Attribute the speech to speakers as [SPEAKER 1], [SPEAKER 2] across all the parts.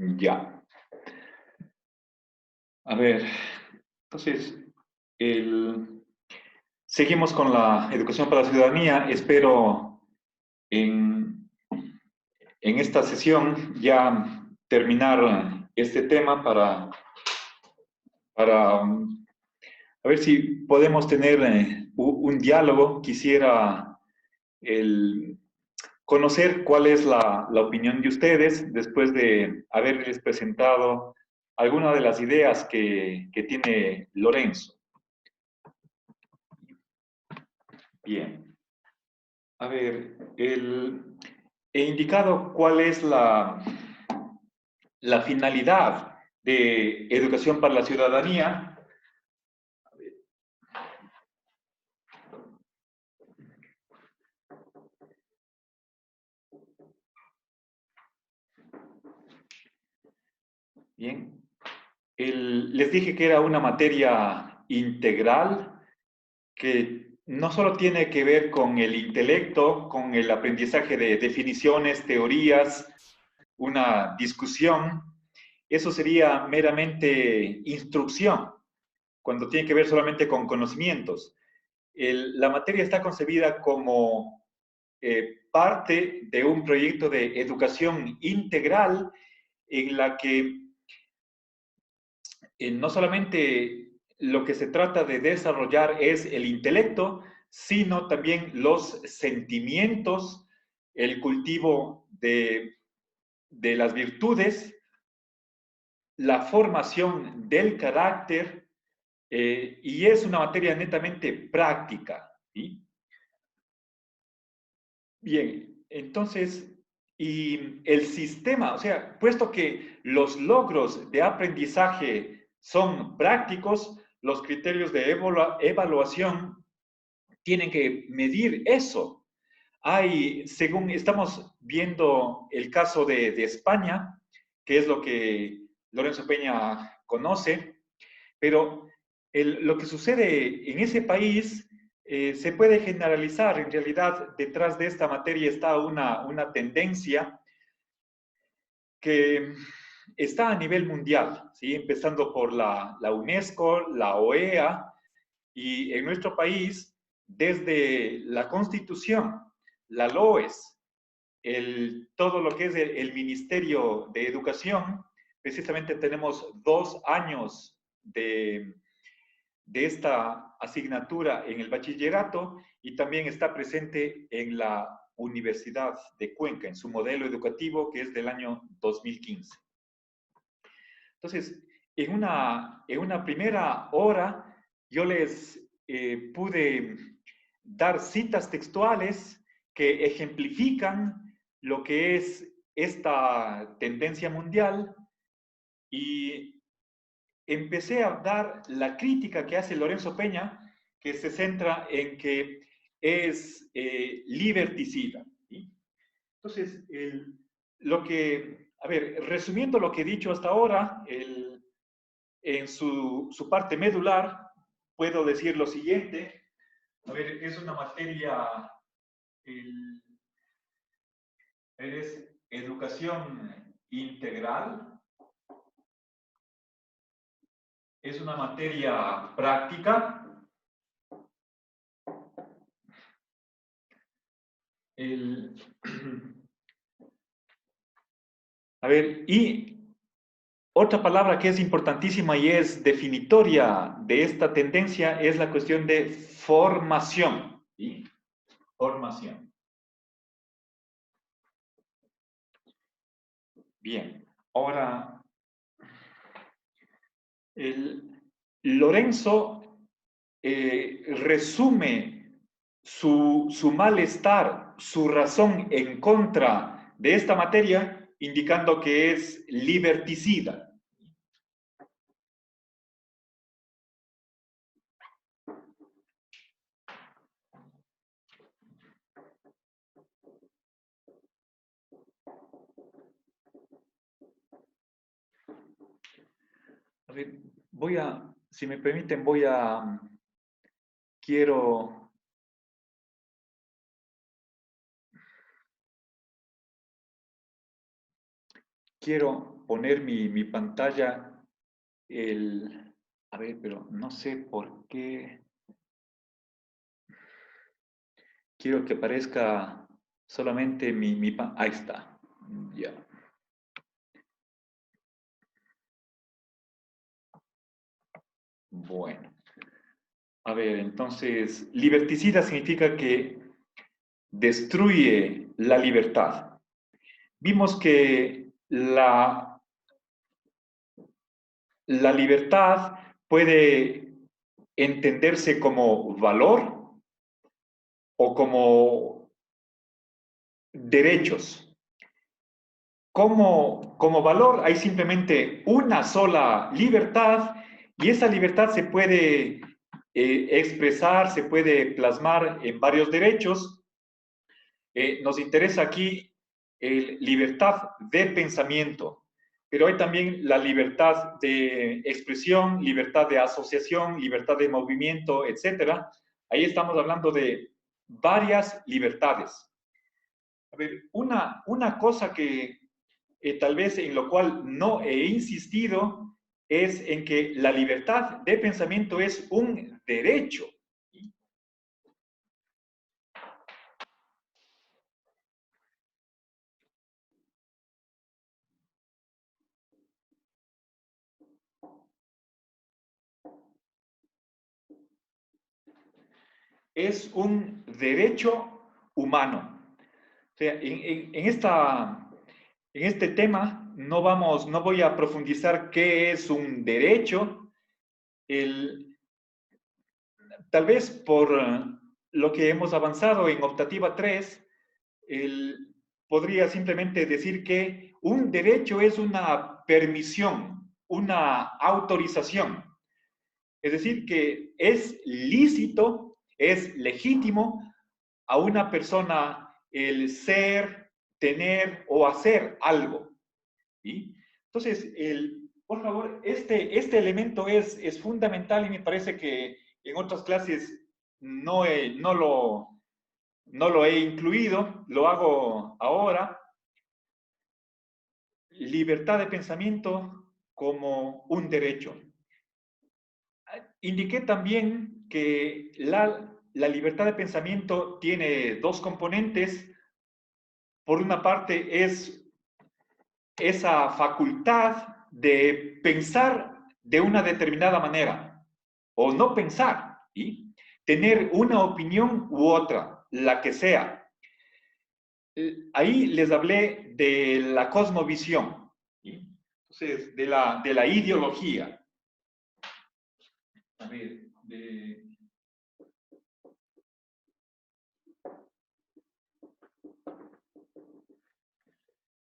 [SPEAKER 1] Ya. A ver, entonces, seguimos con la educación para la ciudadanía. Espero en esta sesión ya terminar este tema para a ver si podemos tener un diálogo. Quisiera conocer cuál es la opinión de ustedes después de haberles presentado algunas de las ideas que tiene Lorenzo. Bien. A ver, he indicado cuál es la finalidad de educación para la ciudadanía. Bien. Les dije que era una materia integral que no solo tiene que ver con el intelecto, con el aprendizaje de definiciones, teorías, una discusión. Eso sería meramente instrucción, cuando tiene que ver solamente con conocimientos. La materia está concebida como parte de un proyecto de educación integral en la que no solamente lo que se trata de desarrollar es el intelecto, sino también los sentimientos, el cultivo de las virtudes, la formación del carácter, y es una materia netamente práctica. ¿Sí? Bien, entonces, y el sistema, o sea, puesto que los logros de aprendizaje son prácticos, los criterios de evaluación tienen que medir eso. Hay, según estamos viendo el caso de España, que es lo que Lorenzo Peña conoce, pero lo que sucede en ese país se puede generalizar. En realidad, detrás de esta materia está una tendencia que está a nivel mundial, ¿sí? Empezando por la UNESCO, la OEA, y en nuestro país, desde la Constitución, la LOES, todo lo que es el Ministerio de Educación, precisamente tenemos 2 años de esta asignatura en el bachillerato y también está presente en la Universidad de Cuenca, en su modelo educativo que es del año 2015. Entonces, en una primera hora yo les pude dar citas textuales que ejemplifican lo que es esta tendencia mundial y empecé a dar la crítica que hace Lorenzo Peña, que se centra en que es liberticida. ¿Sí? Entonces, a ver, resumiendo lo que he dicho hasta ahora, en su parte medular, puedo decir lo siguiente. A ver, es una materia, es educación integral, es una materia práctica. A ver, y otra palabra que es importantísima y es definitoria de esta tendencia es la cuestión de formación. ¿Sí? Formación. Bien, ahora, Lorenzo resume su malestar, su razón en contra de esta materia, indicando que es liberticida. A ver, si me permiten, quiero quiero poner mi pantalla, a ver, pero no sé por qué. Quiero que aparezca solamente ahí está. Ya. Bueno. A ver, entonces, liberticida significa que destruye la libertad. Vimos que la libertad puede entenderse como valor o como derechos. Como valor hay simplemente una sola libertad y esa libertad se puede expresar, se puede plasmar en varios derechos. Nos interesa aquí libertad de pensamiento, pero hay también la libertad de expresión, libertad de asociación, libertad de movimiento, etcétera. Ahí estamos hablando de varias libertades. A ver, una cosa que tal vez en lo cual no he insistido es en que la libertad de pensamiento es un derecho. Es un derecho humano. O sea, en este tema no voy a profundizar qué es un derecho. El, Tal vez por lo que hemos avanzado en optativa 3, podría simplemente decir que un derecho es una permisión, una autorización. Es decir, que es lícito, es legítimo a una persona el ser, tener o hacer algo. ¿Sí? Entonces, por favor, este elemento es fundamental y me parece que en otras clases no lo he incluido, lo hago ahora. Libertad de pensamiento como un derecho. Indiqué también que la libertad de pensamiento tiene dos componentes. Por una parte es esa facultad de pensar de una determinada manera o no pensar y tener una opinión u otra, la que sea. Ahí les hablé de la cosmovisión, ¿sí? Entonces, de la ideología. A ver,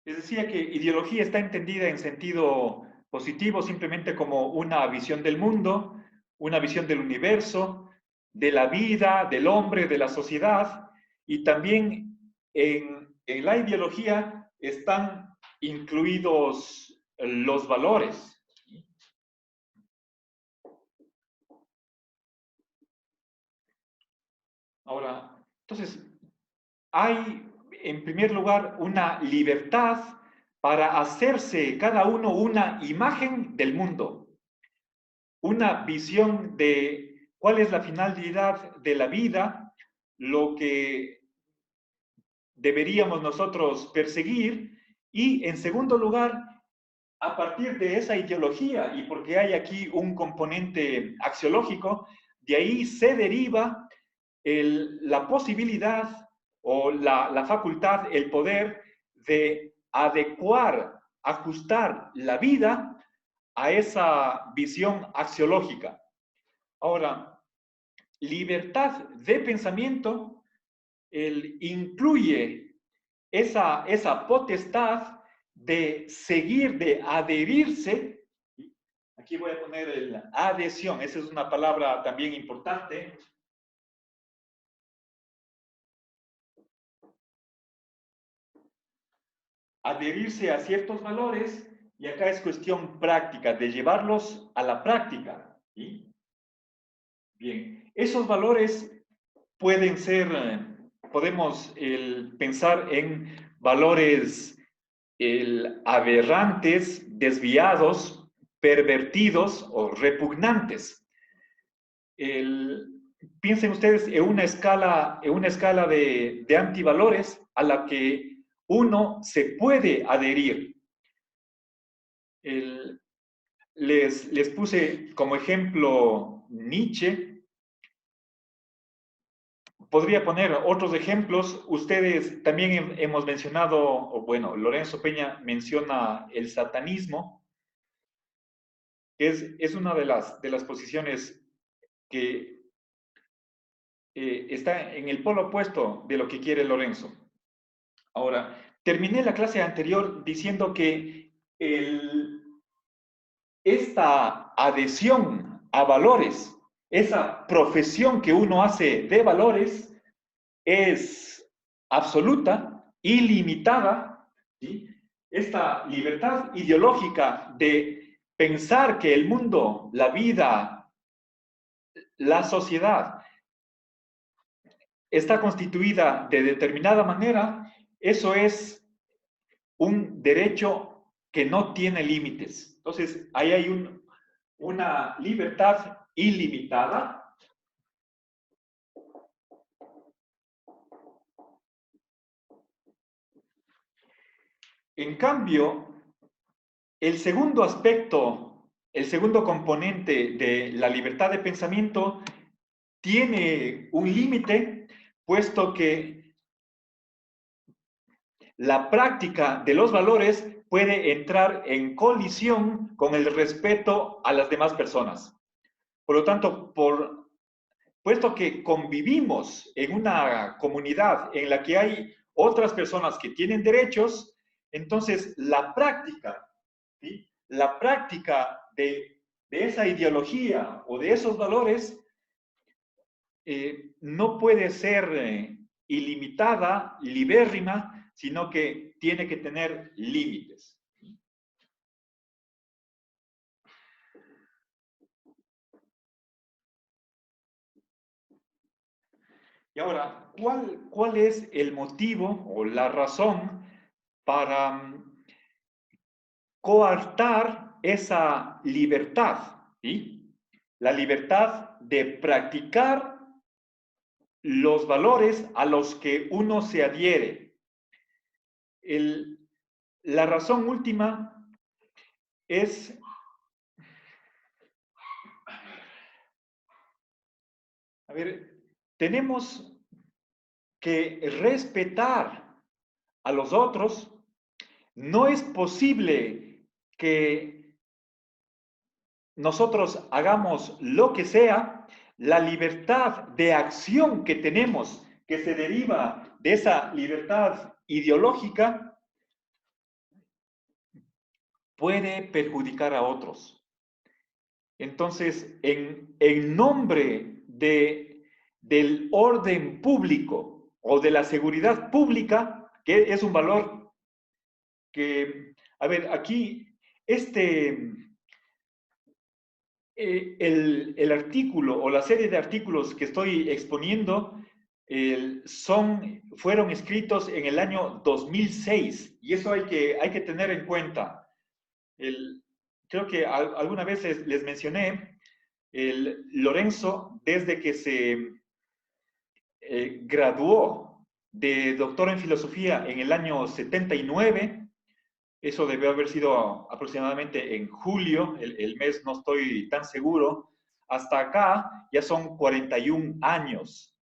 [SPEAKER 1] les decía que ideología está entendida en sentido positivo simplemente como una visión del mundo, una visión del universo, de la vida, del hombre, de la sociedad, y también en la ideología están incluidos los valores. Ahora, entonces, hay en primer lugar una libertad para hacerse cada uno una imagen del mundo, una visión de cuál es la finalidad de la vida, lo que deberíamos nosotros perseguir y en segundo lugar, a partir de esa ideología y porque hay aquí un componente axiológico, de ahí se deriva la posibilidad o la facultad, el poder de adecuar, ajustar la vida a esa visión axiológica. Ahora, libertad de pensamiento incluye esa potestad de seguir, de adherirse. Aquí voy a poner la adhesión, esa es una palabra también importante. Adherirse a ciertos valores y acá es cuestión práctica, de llevarlos a la práctica. ¿Sí? Bien, esos valores pueden ser, podemos pensar en valores aberrantes, desviados, pervertidos o repugnantes. Piensen ustedes en una escala de antivalores a la que uno se puede adherir. Les puse como ejemplo Nietzsche. Podría poner otros ejemplos. Ustedes también hemos mencionado, o bueno, Lorenzo Peña menciona el satanismo, que es una de las posiciones que está en el polo opuesto de lo que quiere Lorenzo. Ahora, terminé la clase anterior diciendo que esta adhesión a valores, esa profesión que uno hace de valores, es absoluta, ilimitada, ¿sí? Esta libertad ideológica de pensar que el mundo, la vida, la sociedad está constituida de determinada manera, eso es un derecho que no tiene límites. Entonces, ahí hay una libertad ilimitada. En cambio, el segundo aspecto, el segundo componente de la libertad de pensamiento tiene un límite, puesto que la práctica de los valores puede entrar en colisión con el respeto a las demás personas. Por lo tanto, puesto que convivimos en una comunidad en la que hay otras personas que tienen derechos, entonces la práctica, ¿sí? La práctica de esa ideología o de esos valores no puede ser ilimitada, libérrima, sino que tiene que tener límites. Y ahora, ¿cuál es el motivo o la razón para coartar esa libertad? ¿Sí? La libertad de practicar los valores a los que uno se adhiere. La razón última es tenemos que respetar a los otros. No es posible que nosotros hagamos lo que sea. La libertad de acción que tenemos, que se deriva de esa libertad ideológica, puede perjudicar a otros. Entonces, en nombre del orden público o de la seguridad pública, que es un valor que, a ver, aquí, el artículo o la serie de artículos que estoy exponiendo fueron escritos en el año 2006 y eso hay que tener en cuenta. Creo que alguna vez les mencioné, Lorenzo, desde que se graduó de doctor en filosofía en el año 79, eso debió haber sido aproximadamente en julio, el mes no estoy tan seguro, hasta acá ya son 41 años.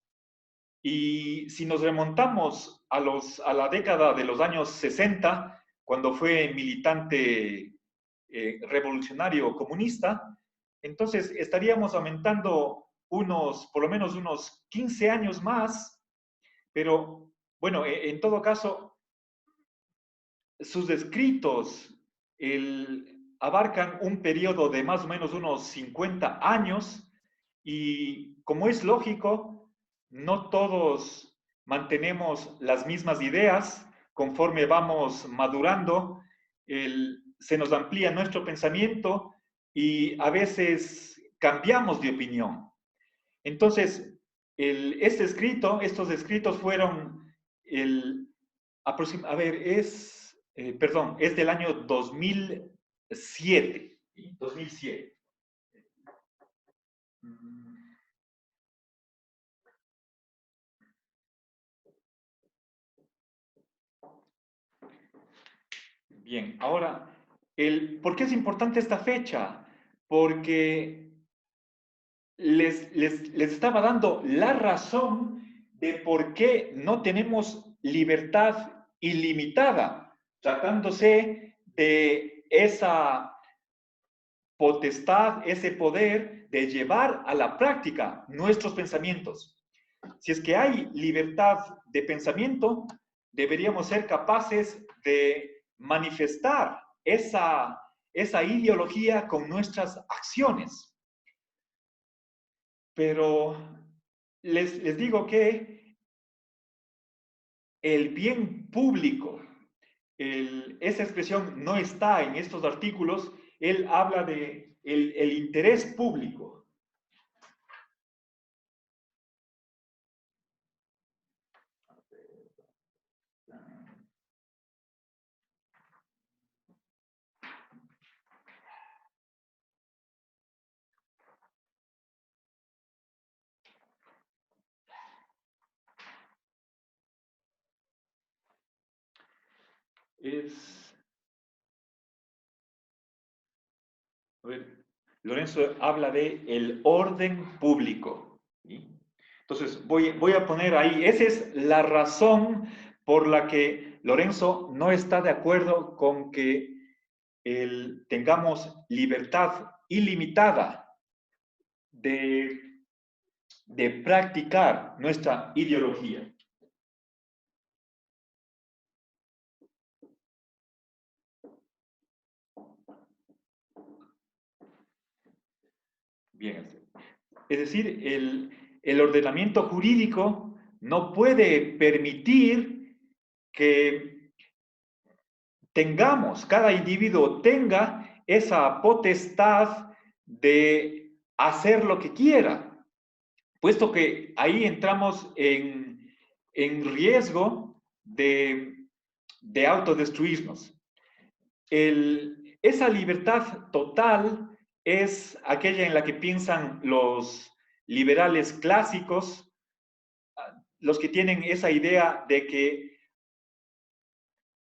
[SPEAKER 1] Y si nos remontamos a la década de los años 60, cuando fue militante revolucionario comunista, entonces estaríamos aumentando por lo menos unos 15 años más, pero bueno, en todo caso, sus escritos abarcan un periodo de más o menos unos 50 años y como es lógico, no todos mantenemos las mismas ideas conforme vamos madurando, se nos amplía nuestro pensamiento y a veces cambiamos de opinión. Entonces, estos escritos fueron, perdón, es del año 2007. ¿Sí? 2007. Bien, ahora, ¿por qué es importante esta fecha? Porque les estaba dando la razón de por qué no tenemos libertad ilimitada, tratándose de esa potestad, ese poder de llevar a la práctica nuestros pensamientos. Si es que hay libertad de pensamiento, deberíamos ser capaces de manifestar esa ideología con nuestras acciones. Pero les digo que el bien público, esa expresión no está en estos artículos, él habla de el interés público. Es, a ver, Lorenzo habla de el orden público. ¿Sí? Entonces, voy a poner ahí, esa es la razón por la que Lorenzo no está de acuerdo con que tengamos libertad ilimitada de, de practicar nuestra ideología. Bien, es decir, el ordenamiento jurídico no puede permitir que cada individuo tenga esa potestad de hacer lo que quiera, puesto que ahí entramos en riesgo de autodestruirnos. Esa libertad total es aquella en la que piensan los liberales clásicos, los que tienen esa idea de que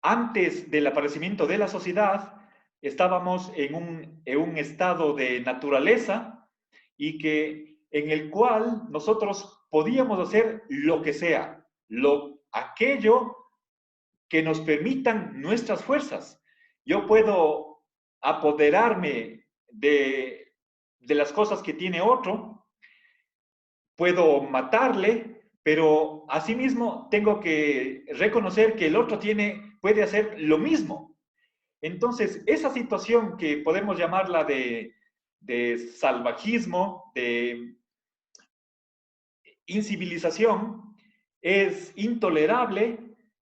[SPEAKER 1] antes del aparecimiento de la sociedad estábamos en un estado de naturaleza y que en el cual nosotros podíamos hacer lo que sea, aquello que nos permitan nuestras fuerzas. Yo puedo apoderarme de las cosas que tiene otro, puedo matarle, pero asimismo tengo que reconocer que el otro puede hacer lo mismo. Entonces, esa situación que podemos llamarla de salvajismo, de incivilización, es intolerable,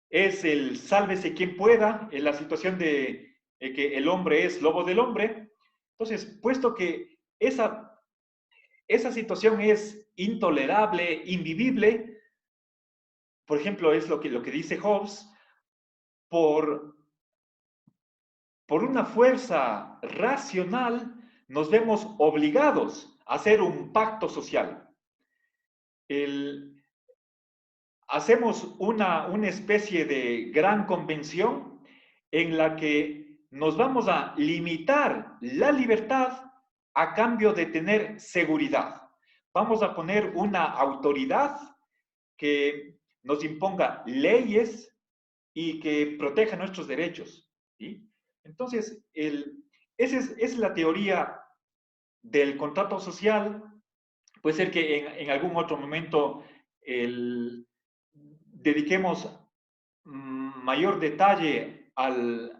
[SPEAKER 1] es el sálvese quien pueda, en la situación de que el hombre es lobo del hombre. Entonces, puesto que esa situación es intolerable, invivible, por ejemplo, es lo que dice Hobbes, por, por una fuerza racional nos vemos obligados a hacer un pacto social. Hacemos una especie de gran convención en la que nos vamos a limitar la libertad a cambio de tener seguridad. Vamos a poner una autoridad que nos imponga leyes y que proteja nuestros derechos. ¿Sí? Entonces, esa es la teoría del contrato social. Puede ser que en algún otro momento dediquemos mayor detalle al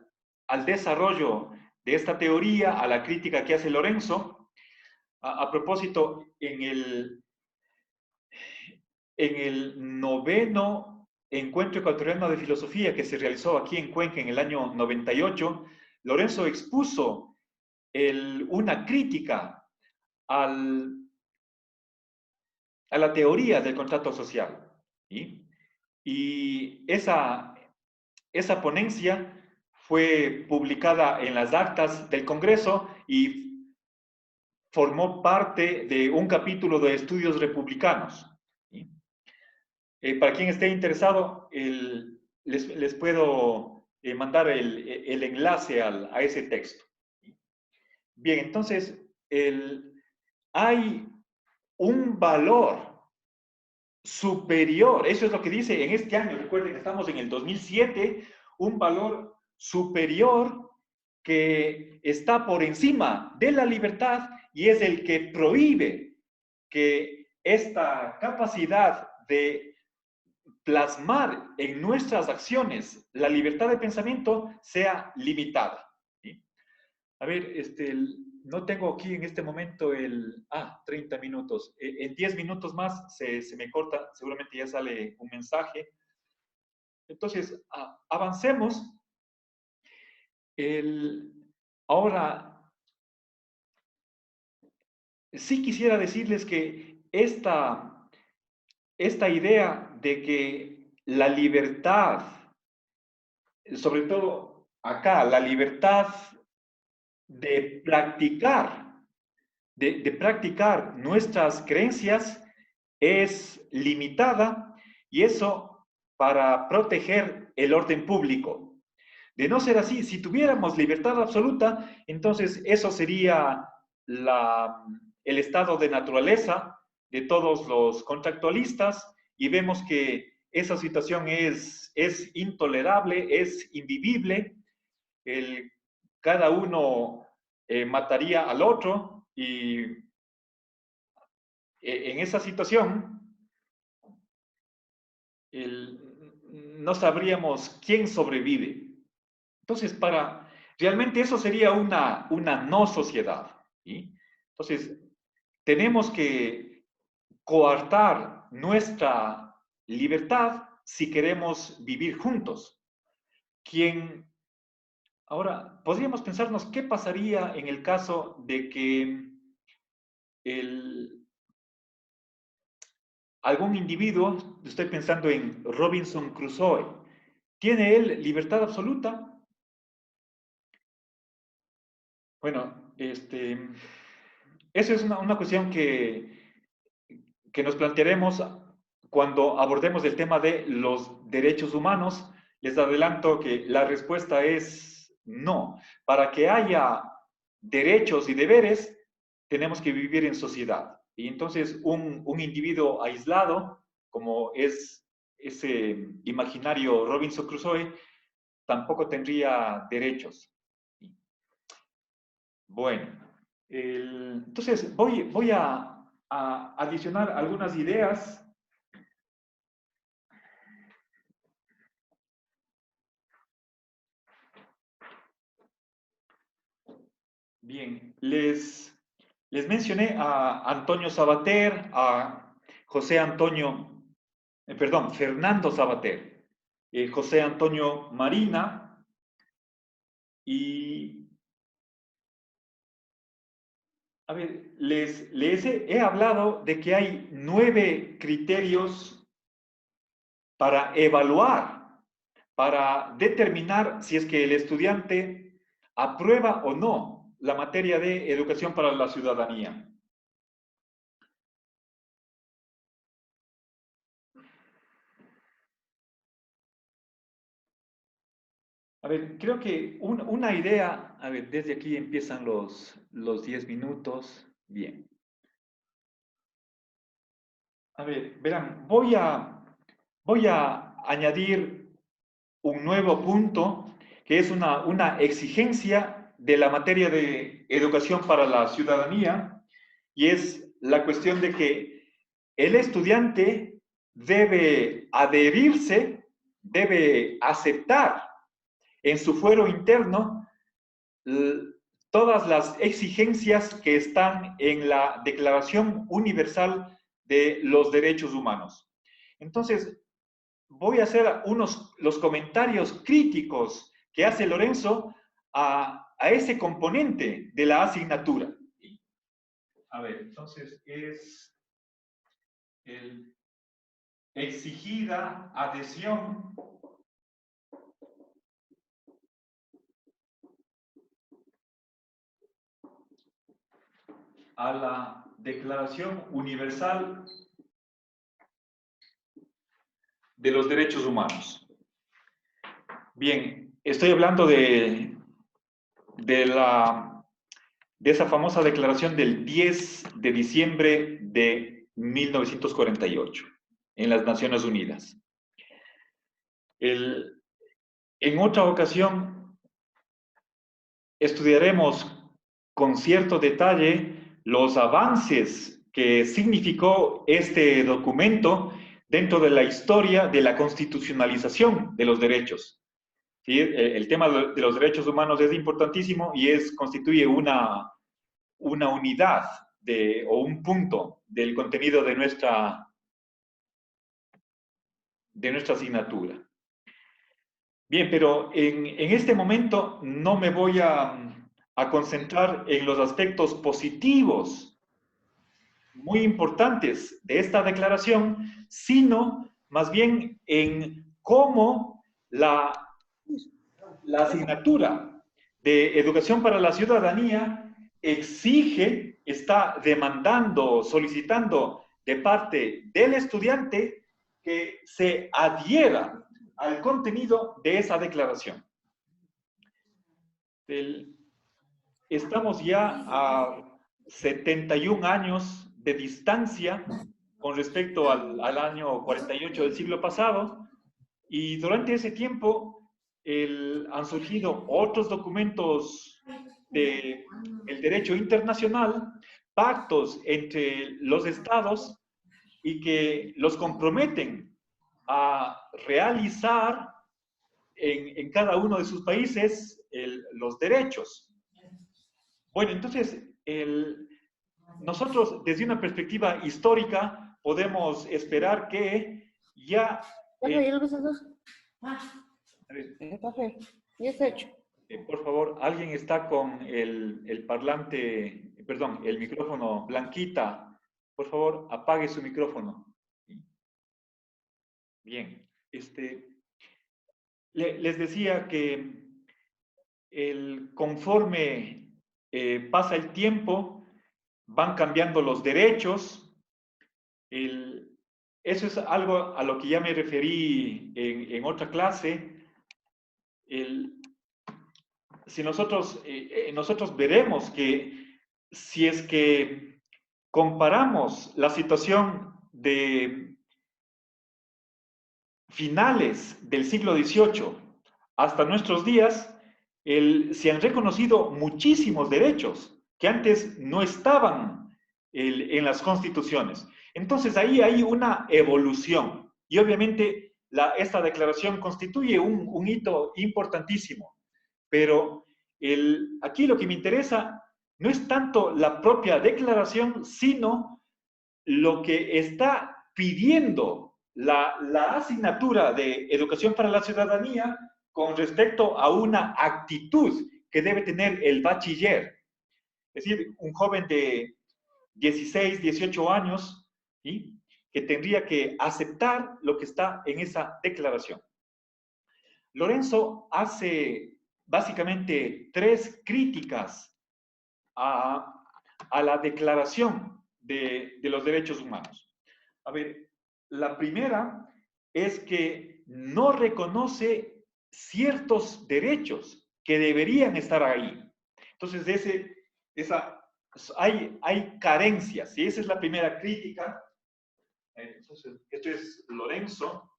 [SPEAKER 1] desarrollo de esta teoría, a la crítica que hace Lorenzo. A propósito, en el noveno Encuentro Ecuatoriano de Filosofía que se realizó aquí en Cuenca en el año 98, Lorenzo expuso una crítica al, a la teoría del contrato social. ¿Sí? Y esa ponencia fue publicada en las actas del Congreso y formó parte de un capítulo de Estudios Republicanos. ¿Sí? Para quien esté interesado, les puedo mandar el enlace a ese texto. Bien, entonces, hay un valor superior, eso es lo que dice en este año, recuerden que estamos en el 2007, un valor superior que está por encima de la libertad y es el que prohíbe que esta capacidad de plasmar en nuestras acciones la libertad de pensamiento sea limitada. ¿Sí? A ver, no tengo aquí en este momento 30 minutos. En 10 minutos más se me corta, seguramente ya sale un mensaje. Entonces, avancemos. Ahora, sí quisiera decirles que esta idea de que la libertad, sobre todo acá, la libertad de practicar, de practicar nuestras creencias es limitada y eso para proteger el orden público. De no ser así, si tuviéramos libertad absoluta, entonces eso sería el estado de naturaleza de todos los contractualistas y vemos que esa situación es intolerable, es invivible. Cada uno mataría al otro y en esa situación no sabríamos quién sobrevive. Entonces, realmente eso sería una no sociedad. ¿Sí? Entonces, tenemos que coartar nuestra libertad si queremos vivir juntos. Ahora, podríamos pensarnos qué pasaría en el caso de que algún individuo, estoy pensando en Robinson Crusoe, ¿tiene él libertad absoluta? Bueno, esa es una cuestión que nos plantearemos cuando abordemos el tema de los derechos humanos. Les adelanto que la respuesta es no. Para que haya derechos y deberes, tenemos que vivir en sociedad. Y entonces un individuo aislado, como es ese imaginario Robinson Crusoe, tampoco tendría derechos. Bueno, entonces voy a adicionar algunas ideas. Bien, les mencioné a Antonio Sabater, a José Antonio, perdón, Fernando Sabater, José Antonio Marina y, a ver, les he hablado de que hay 9 criterios para evaluar, para determinar si es que el estudiante aprueba o no la materia de educación para la ciudadanía. A ver, creo que una idea, a ver, desde aquí empiezan los 10 minutos. Bien. A ver, verán, voy a añadir un nuevo punto que es una exigencia de la materia de educación para la ciudadanía y es la cuestión de que el estudiante debe adherirse, debe aceptar en su fuero interno todas las exigencias que están en la Declaración Universal de los Derechos Humanos. Entonces, voy a hacer los comentarios críticos que hace Lorenzo a ese componente de la asignatura. A ver, entonces es el exigida adhesión a la Declaración Universal de los Derechos Humanos. Bien, estoy hablando de esa famosa declaración del 10 de diciembre de 1948 en las Naciones Unidas. En otra ocasión estudiaremos con cierto detalle los avances que significó este documento dentro de la historia de la constitucionalización de los derechos. ¿Sí? El tema de los derechos humanos es importantísimo y constituye una unidad o un punto del contenido de nuestra asignatura. Bien, pero en este momento no me voy a concentrar en los aspectos positivos muy importantes de esta declaración, sino más bien en cómo la asignatura de Educación para la Ciudadanía exige, está demandando, solicitando de parte del estudiante que se adhiera al contenido de esa declaración. Estamos ya a 71 años de distancia con respecto al año 48 del siglo pasado, y durante ese tiempo han surgido otros documentos del derecho internacional, pactos entre los estados y que los comprometen a realizar en cada uno de sus países los derechos. Bueno, entonces, nosotros desde una perspectiva histórica podemos esperar que ya... por favor, alguien está con el parlante, perdón, el micrófono. Blanquita, por favor, apague su micrófono. Bien, les decía que conforme pasa el tiempo, van cambiando los derechos. Eso es algo a lo que ya me referí en otra clase. Si nosotros veremos que si es que comparamos la situación de finales del siglo XVIII hasta nuestros días, se han reconocido muchísimos derechos que antes no estaban en las constituciones. Entonces ahí hay una evolución y obviamente esta declaración constituye un hito importantísimo, pero aquí lo que me interesa no es tanto la propia declaración, sino lo que está pidiendo la asignatura de Educación para la Ciudadanía con respecto a una actitud que debe tener el bachiller. Es decir, un joven de 16, 18 años, ¿sí?, que tendría que aceptar lo que está en esa declaración. Lorenzo hace básicamente 3 críticas a la declaración de los derechos humanos. A ver, la primera es que no reconoce ciertos derechos que deberían estar ahí. Entonces, hay carencias, y esa es la primera crítica. Entonces, esto es Lorenzo.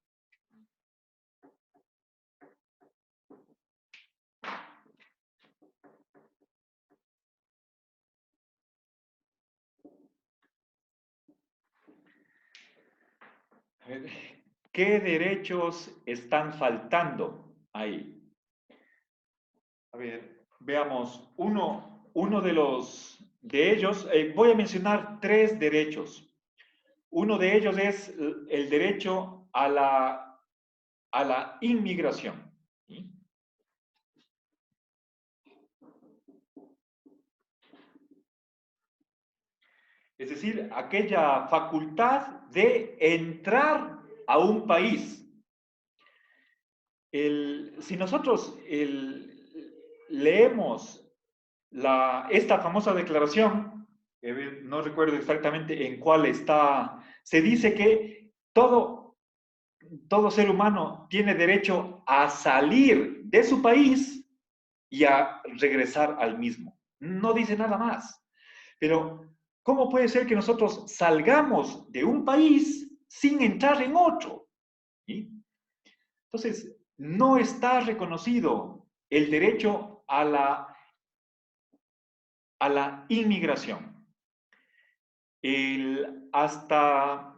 [SPEAKER 1] A ver, ¿qué derechos están faltando ahí? A ver, veamos, uno de ellos, voy a mencionar 3 derechos. Uno de ellos es el derecho a la inmigración, ¿sí? Es decir, aquella facultad de entrar a un país. Si nosotros leemos esta famosa declaración, no recuerdo exactamente en cuál está, se dice que todo ser humano tiene derecho a salir de su país y a regresar al mismo. No dice nada más. Pero, ¿cómo puede ser que nosotros salgamos de un país sin entrar en otro? ¿Sí? Entonces, no está reconocido el derecho a la inmigración. Hasta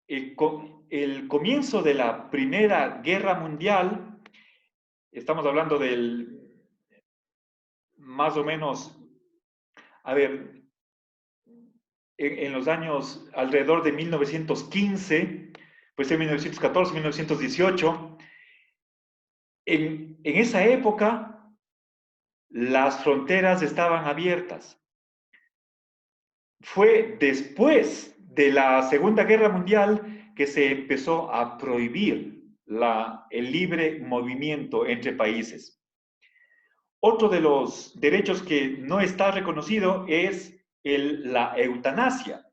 [SPEAKER 1] el comienzo de la Primera Guerra Mundial, estamos hablando del más o menos, a ver, en los años alrededor de 1915, pues en 1914, 1918, en esa época las fronteras estaban abiertas. Fue después de la Segunda Guerra Mundial que se empezó a prohibir el libre movimiento entre países. Otro de los derechos que no está reconocido es la eutanasia.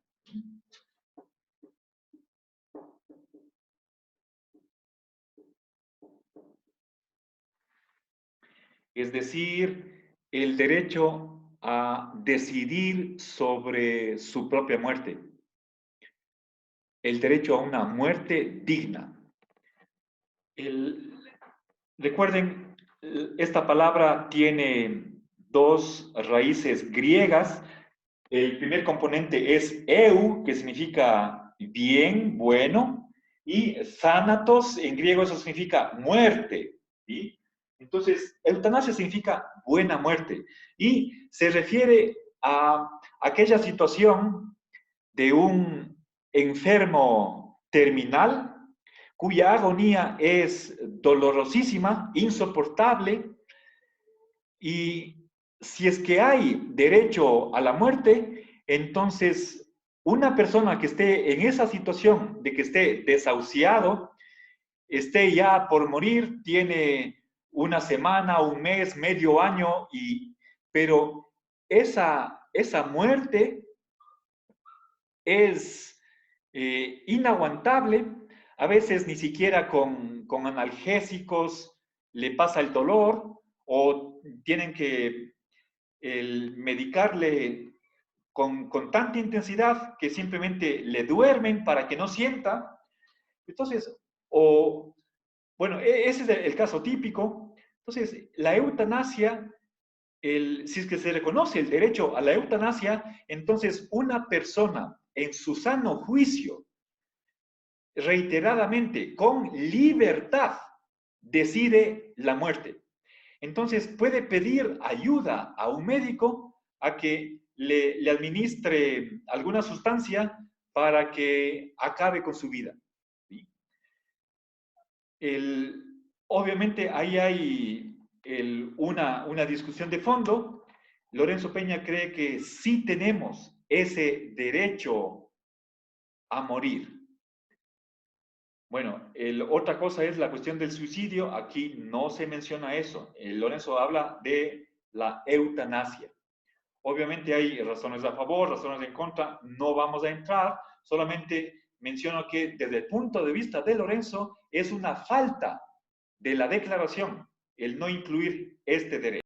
[SPEAKER 1] Es decir, el derecho a decidir sobre su propia muerte. El derecho a una muerte digna. Recuerden, esta palabra tiene dos raíces griegas. El primer componente es eu, que significa bien, bueno, y thanatos, en griego eso significa muerte. ¿Sí? Entonces, eutanasia significa buena muerte y se refiere a aquella situación de un enfermo terminal cuya agonía es dolorosísima, insoportable, y si es que hay derecho a la muerte, entonces una persona que esté en esa situación de que esté desahuciado, esté ya por morir, tiene una semana, un mes, medio año, pero esa muerte es inaguantable. A veces ni siquiera con analgésicos le pasa el dolor o tienen que medicarle con tanta intensidad que simplemente le duermen para que no sienta. Entonces, bueno, ese es el caso típico. Entonces, la eutanasia, si es que se reconoce el derecho a la eutanasia, entonces una persona en su sano juicio, reiteradamente, con libertad, decide la muerte. Entonces puede pedir ayuda a un médico a que le administre alguna sustancia para que acabe con su vida. ¿Sí? Obviamente ahí hay una discusión de fondo. Lorenzo Peña cree que sí tenemos ese derecho a morir. Bueno, otra cosa es la cuestión del suicidio. Aquí no se menciona eso. Lorenzo habla de la eutanasia. Obviamente hay razones a favor, razones en contra. No vamos a entrar. Solamente menciono que desde el punto de vista de Lorenzo es una falta de la declaración el no incluir este derecho.